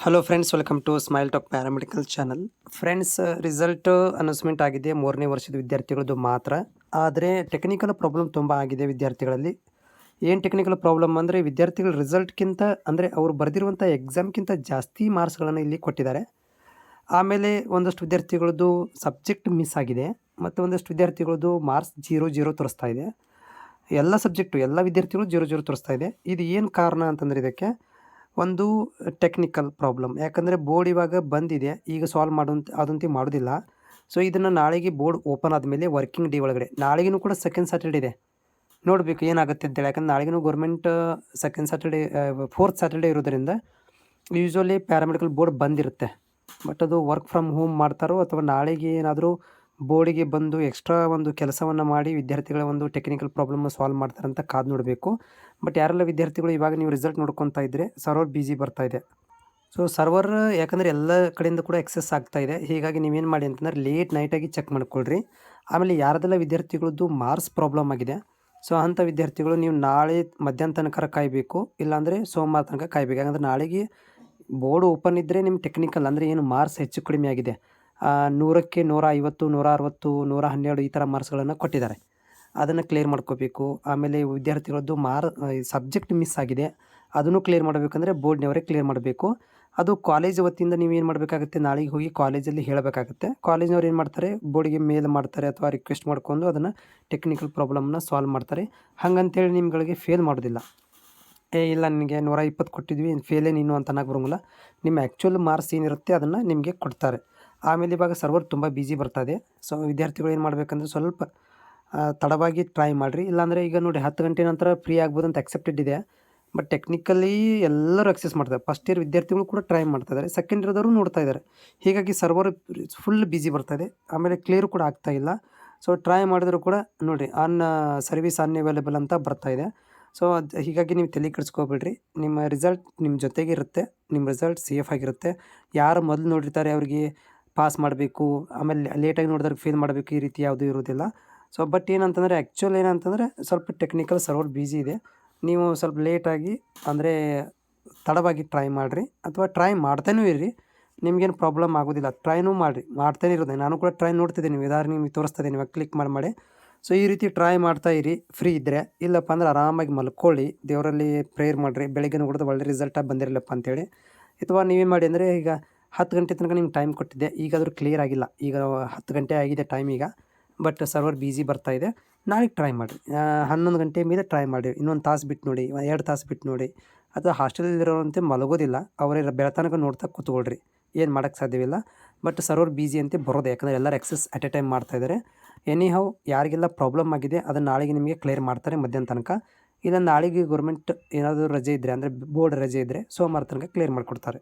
Hello friends, welcome to smile talk paramedical channel. Friends, result announcement ಆಗಿದೆ 3ನೇ ವರ್ಷದ ವಿದ್ಯಾರ್ಥಿಗಳದ್ದು ಮಾತ್ರ. ಆದರೆ ಟೆಕ್ನಿಕಲ್ ಪ್ರಾಬ್ಲಮ್ ತುಂಬ ಆಗಿದೆ ವಿದ್ಯಾರ್ಥಿಗಳಲ್ಲಿ. ಏನು ಟೆಕ್ನಿಕಲ್ ಪ್ರಾಬ್ಲಮ್ ಅಂದರೆ, ವಿದ್ಯಾರ್ಥಿಗಳ ರಿಸಲ್ಟ್ಗಿಂತ ಅಂದರೆ ಅವರು ಬರೆದಿರುವಂಥ ಎಕ್ಸಾಮ್ಗಿಂತ ಜಾಸ್ತಿ ಮಾರ್ಕ್ಸ್ಗಳನ್ನು ಇಲ್ಲಿ ಕೊಟ್ಟಿದ್ದಾರೆ. ಆಮೇಲೆ ಒಂದಷ್ಟು ವಿದ್ಯಾರ್ಥಿಗಳದ್ದು ಸಬ್ಜೆಕ್ಟ್ ಮಿಸ್ ಆಗಿದೆ ಮತ್ತು ಒಂದಷ್ಟು ವಿದ್ಯಾರ್ಥಿಗಳದ್ದು ಮಾರ್ಕ್ಸ್ 0 ತೋರಿಸ್ತಾ ಇದೆ. ಎಲ್ಲ ಸಬ್ಜೆಕ್ಟು ಎಲ್ಲ ವಿದ್ಯಾರ್ಥಿಗಳು 0 ತೋರಿಸ್ತಾ ಇದೆ. ಇದು ಏನು ಕಾರಣ ಅಂತಂದರೆ, ಇದಕ್ಕೆ ಒಂದು ಟೆಕ್ನಿಕಲ್ ಪ್ರಾಬ್ಲಮ್. ಯಾಕಂದರೆ ಬೋರ್ಡ್ ಇವಾಗ ಬಂದಿದೆ, ಈಗ ಸಾಲ್ವ್ ಅದಂತೂ ಮಾಡೋದಿಲ್ಲ. ಸೊ ಇದನ್ನು ನಾಳೆಗೆ ಬೋರ್ಡ್ ಓಪನ್ ಆದಮೇಲೆ ವರ್ಕಿಂಗ್ ಡೇ ಒಳಗಡೆ, ನಾಳೆಗೂ ಕೂಡ ಸೆಕೆಂಡ್ ಸ್ಯಾಟರ್ಡೇ ಇದೆ, ನೋಡಬೇಕು ಏನಾಗುತ್ತೆ ಅಂತೇಳಿ. ಯಾಕಂದ್ರೆ ನಾಳೆಗೂ government second Saturday, fourth Saturday ಇರೋದರಿಂದ ಯೂಶ್ವಲಿ ಪ್ಯಾರಾಮೆಡಿಕಲ್ ಬೋರ್ಡ್ ಬಂದಿರುತ್ತೆ. ಬಟ್ ಅದು ವರ್ಕ್ ಫ್ರಮ್ ಹೋಮ್ ಮಾಡ್ತಾರೋ ಅಥವಾ ನಾಳೆಗೆ ಏನಾದರೂ ಬೋರ್ಡಿಗೆ ಬಂದು ಎಕ್ಸ್ಟ್ರಾ ಒಂದು ಕೆಲಸವನ್ನು ಮಾಡಿ ವಿದ್ಯಾರ್ಥಿಗಳ ಒಂದು ಟೆಕ್ನಿಕಲ್ ಪ್ರಾಬ್ಲಮ್ ಸಾಲ್ವ್ ಮಾಡ್ತಾರೆ ಅಂತ ಕಾದು ನೋಡಬೇಕು. ಬಟ್ ಯಾರೆಲ್ಲ ವಿದ್ಯಾರ್ಥಿಗಳು ಇವಾಗ ನೀವು ರಿಸಲ್ಟ್ ನೋಡ್ಕೊತಾ ಇದ್ದರೆ ಸರ್ವರ್ ಬಿಸಿ ಬರ್ತಾ ಇದೆ. ಸೊ ಸರ್ವರ್ ಯಾಕಂದರೆ ಎಲ್ಲ ಕಡೆಯಿಂದ ಕೂಡ ಎಕ್ಸೆಸ್ ಆಗ್ತಾ ಇದೆ. ಹೀಗಾಗಿ ನೀವೇನು ಮಾಡಿ ಅಂತಂದರೆ ಲೇಟ್ ನೈಟಾಗಿ ಚೆಕ್ ಮಾಡ್ಕೊಳ್ರಿ. ಆಮೇಲೆ ಯಾರದೆಲ್ಲ ವಿದ್ಯಾರ್ಥಿಗಳದ್ದು ಮಾರ್ಕ್ಸ್ ಪ್ರಾಬ್ಲಮ್ ಆಗಿದೆ, ಸೊ ಅಂಥ ವಿದ್ಯಾರ್ಥಿಗಳು ನೀವು ನಾಳೆ ಮಧ್ಯಾಹ್ನ ತನಕ ಕಾಯಬೇಕು, ಇಲ್ಲಾಂದರೆ ಸೋಮವಾರ ತನಕ ಕಾಯಬೇಕು. ಯಾಕಂದರೆ ನಾಳೆಗೆ ಬೋರ್ಡ್ ಓಪನ್ ಇದ್ದರೆ ನಿಮ್ಮ ಟೆಕ್ನಿಕಲ್ ಅಂದರೆ ಏನು ಮಾರ್ಕ್ಸ್ ಹೆಚ್ಚು ಕಡಿಮೆ ಆಗಿದೆ, 100ಕ್ಕೆ 150, 160, 112 ಈ ಥರ ಮಾರ್ಕ್ಸ್ಗಳನ್ನು ಕೊಟ್ಟಿದ್ದಾರೆ. ಅದನ್ನು ಕ್ಲಿಯರ್ ಮಾಡ್ಕೋಬೇಕು. ಆಮೇಲೆ ವಿದ್ಯಾರ್ಥಿಗಳದ್ದು ಸಬ್ಜೆಕ್ಟ್ ಮಿಸ್ ಆಗಿದೆ, ಅದನ್ನು ಕ್ಲಿಯರ್ ಮಾಡಬೇಕಂದ್ರೆ ಬೋರ್ಡ್ನವರೇ ಕ್ಲಿಯರ್ ಮಾಡಬೇಕು. ಅದು ಕಾಲೇಜ್ ವತಿಯಿಂದ ನೀವು ಏನು ಮಾಡಬೇಕಾಗುತ್ತೆ, ನಾಳೆಗೆ ಹೋಗಿ ಕಾಲೇಜಲ್ಲಿ ಹೇಳಬೇಕಾಗುತ್ತೆ. ಕಾಲೇಜ್ನವ್ರು ಏನು ಮಾಡ್ತಾರೆ, ಬೋರ್ಡಿಗೆ ಮೇಲ್ ಮಾಡ್ತಾರೆ ಅಥವಾ ರಿಕ್ವೆಸ್ಟ್ ಮಾಡ್ಕೊಂಡು ಅದನ್ನು ಟೆಕ್ನಿಕಲ್ ಪ್ರಾಬ್ಲಮ್ನ ಸಾಲ್ವ್ ಮಾಡ್ತಾರೆ. ಹಾಗಂತೇಳಿ ನಿಮ್ಗಳಿಗೆ ಫೇಲ್ ಮಾಡೋದಿಲ್ಲ. ಇಲ್ಲ ನಿನಗೆ 120 ಕೊಟ್ಟಿದ್ವಿ, ಫೇಲೇ ನೀನು ಅಂತ ಅನ್ನಕ್ಕೆ ಬರೋಂಗಿಲ್ಲ. ನಿಮ್ಮ ಆ್ಯಕ್ಚುಯಲ್ ಮಾರ್ಕ್ಸ್ ಏನಿರುತ್ತೆ ಅದನ್ನು ನಿಮಗೆ ಕೊಡ್ತಾರೆ. ಆಮೇಲೆ ಇವಾಗ ಸರ್ವರ್ ತುಂಬ ಬಿಸಿ ಬರ್ತಾಯಿದೆ. ಸೊ ವಿದ್ಯಾರ್ಥಿಗಳು ಏನು ಮಾಡಬೇಕಂದ್ರೆ ಸ್ವಲ್ಪ ತಡವಾಗಿ ಟ್ರೈ ಮಾಡಿರಿ. ಇಲ್ಲಾಂದರೆ ಈಗ ನೋಡಿ 10 ಗಂಟೆ ನಂತರ ಫ್ರೀ ಆಗ್ಬೋದು ಅಂತ ಅಕ್ಸೆಪ್ಟೆಡ್ ಇದೆ. ಬಟ್ ಟೆಕ್ನಿಕಲಿ ಎಲ್ಲರೂ ಅಕ್ಸೆಸ್ ಮಾಡ್ತಾರೆ. ಫಸ್ಟ್ ಇಯರ್ ವಿದ್ಯಾರ್ಥಿಗಳು ಕೂಡ ಟ್ರೈ ಮಾಡ್ತಾಯಿದ್ದಾರೆ, ಸೆಕೆಂಡ್ ಇಯರ್ದವರು ನೋಡ್ತಾ ಇದ್ದಾರೆ. ಹೀಗಾಗಿ ಸರ್ವರ್ ಫುಲ್ ಬಿಸಿ ಬರ್ತಾಯಿದೆ. ಆಮೇಲೆ ಕ್ಲಿಯರ್ ಕೂಡ ಆಗ್ತಾಯಿಲ್ಲ. ಸೊ ಟ್ರೈ ಮಾಡಿದ್ರು ಕೂಡ ನೋಡಿ ಸರ್ವಿಸ್ ಅನ್ಅವೈಲೇಬಲ್ ಅಂತ ಬರ್ತಾಯಿದೆ. ಸೊ ಹೀಗಾಗಿ ನೀವು ತಲೆ ಕೆಡಿಸ್ಕೋಬೇಡ್ರಿ. ನಿಮ್ಮ ರಿಸಲ್ಟ್ ನಿಮ್ಮ ಜೊತೆಗೆ ಇರುತ್ತೆ, ನಿಮ್ಮ ರಿಸಲ್ಟ್ ಸೇಫ್ ಆಗಿರುತ್ತೆ. ಯಾರು ಮೊದಲು ನೋಡಿರ್ತಾರೆ ಅವ್ರಿಗೆ ಪಾಸ್ ಮಾಡಬೇಕು, ಆಮೇಲೆ ಲೇಟಾಗಿ ನೋಡಿದವ್ರಿಗೆ ಫೇಲ್ ಮಾಡಬೇಕು, ಈ ರೀತಿ ಯಾವುದೂ ಇರೋದಿಲ್ಲ. ಸೊ ಬಟ್ ಏನಂತಂದರೆ ಆ್ಯಕ್ಚುಲ್ ಏನಂತಂದರೆ ಸ್ವಲ್ಪ ಟೆಕ್ನಿಕಲ್ ಸರ್ವರ್ ಬಿಸಿ ಇದೆ. ನೀವು ಸ್ವಲ್ಪ ಲೇಟಾಗಿ ಅಂದರೆ ತಡವಾಗಿ ಟ್ರೈ ಮಾಡಿರಿ, ಅಥವಾ ಟ್ರೈ ಮಾಡ್ತಾನೂ ಇರ್ರಿ, ನಿಮಗೇನು ಪ್ರಾಬ್ಲಮ್ ಆಗೋದಿಲ್ಲ. ಟ್ರೈನೂ ಮಾಡಿರಿ, ಮಾಡ್ತಾನೆ ಇರೋದೆ. ನಾನು ಕೂಡ ಟ್ರೈ ನೋಡ್ತಿದ್ದೀನಿ, ಉದಾಹರಣೆ ನಿಮಗೆ ತೋರಿಸ್ತಾ ಇದ್ದೀನಿ ಇವಾಗ ಕ್ಲಿಕ್ ಮಾಡಿ. ಸೊ ಈ ರೀತಿ ಟ್ರೈ ಮಾಡ್ತಾ ಇರಿ ಫ್ರೀ ಇದ್ದರೆ. ಇಲ್ಲಪ್ಪ ಅಂದ್ರೆ ಆರಾಮಾಗಿ ಮಲ್ಕೊಳ್ಳಿ, ದೇವರಲ್ಲಿ ಪ್ರೇಯರ್ ಮಾಡಿರಿ, ಬೆಳಗ್ಗೆ ನೋಡಿದ್ರೆ ಒಳ್ಳೆ ರಿಸಲ್ಟ ಬಂದಿರಲಿಲ್ಲಪ್ಪ ಅಂತೇಳಿ. ಅಥವಾ ನೀವೇನು ಮಾಡಿ ಅಂದರೆ, ಈಗ 10 ಗಂಟೆ ತನಕ ನಿಮ್ಗೆ ಟೈಮ್ ಕೊಟ್ಟಿದ್ದೆ, ಈಗಾದರೂ ಕ್ಲಿಯರ್ ಆಗಿಲ್ಲ, ಈಗ 10 ಗಂಟೆ ಆಗಿದೆ ಟೈಮ್ ಈಗ, ಬಟ್ ಸರ್ವರ್ ಬಿಸಿ ಬರ್ತಾಯಿದೆ. ನಾಳೆಗೆ ಟ್ರೈ ಮಾಡಿರಿ, 11 ಗಂಟೆ ಮೇಲೆ ಟ್ರೈ ಮಾಡಿರಿ, ಇನ್ನೊಂದು ತಾಸು ಬಿಟ್ಟು ನೋಡಿ, 2 ತಾಸು ಬಿಟ್ಟು ನೋಡಿ. ಅಥವಾ ಹಾಸ್ಟೆಲಲ್ಲಿರೋರಂತೆ ಮಲಗೋದಿಲ್ಲ, ಅವರೇ ಬೆಳತನಕ ನೋಡ್ತಾ ಕೂತ್ಕೊಳ್ರಿ, ಏನು ಮಾಡೋಕ್ಕೆ ಸಾಧ್ಯವಿಲ್ಲ. ಬಟ್ ಸರ್ವರ್ ಬಿಸಿ ಅಂತೆ ಬರೋದು, ಯಾಕಂದರೆ ಎಲ್ಲರೂ ಎಕ್ಸಸ್ ಅಟ್ ಎ ಟೈಮ್ ಮಾಡ್ತಾಯಿದ್ದಾರೆ. ಎನಿ ಹೌ ಯಾರಿಗೆಲ್ಲ ಪ್ರಾಬ್ಲಮ್ ಆಗಿದೆ ಅದನ್ನು ನಾಳೆಗೆ ನಿಮಗೆ ಕ್ಲಿಯರ್ ಮಾಡ್ತಾರೆ ಮಧ್ಯಾಹ್ನ ತನಕ. ಇಲ್ಲ ನಾಳೆಗೆ ಗೌರ್ಮೆಂಟ್ ಏನಾದರೂ ರಜೆ ಇದ್ದರೆ ಅಂದರೆ ಬೋರ್ಡ್ ರಜೆ ಇದ್ದರೆ ಸೋಮವಾರ ತನಕ ಕ್ಲಿಯರ್ ಮಾಡಿಕೊಡ್ತಾರೆ.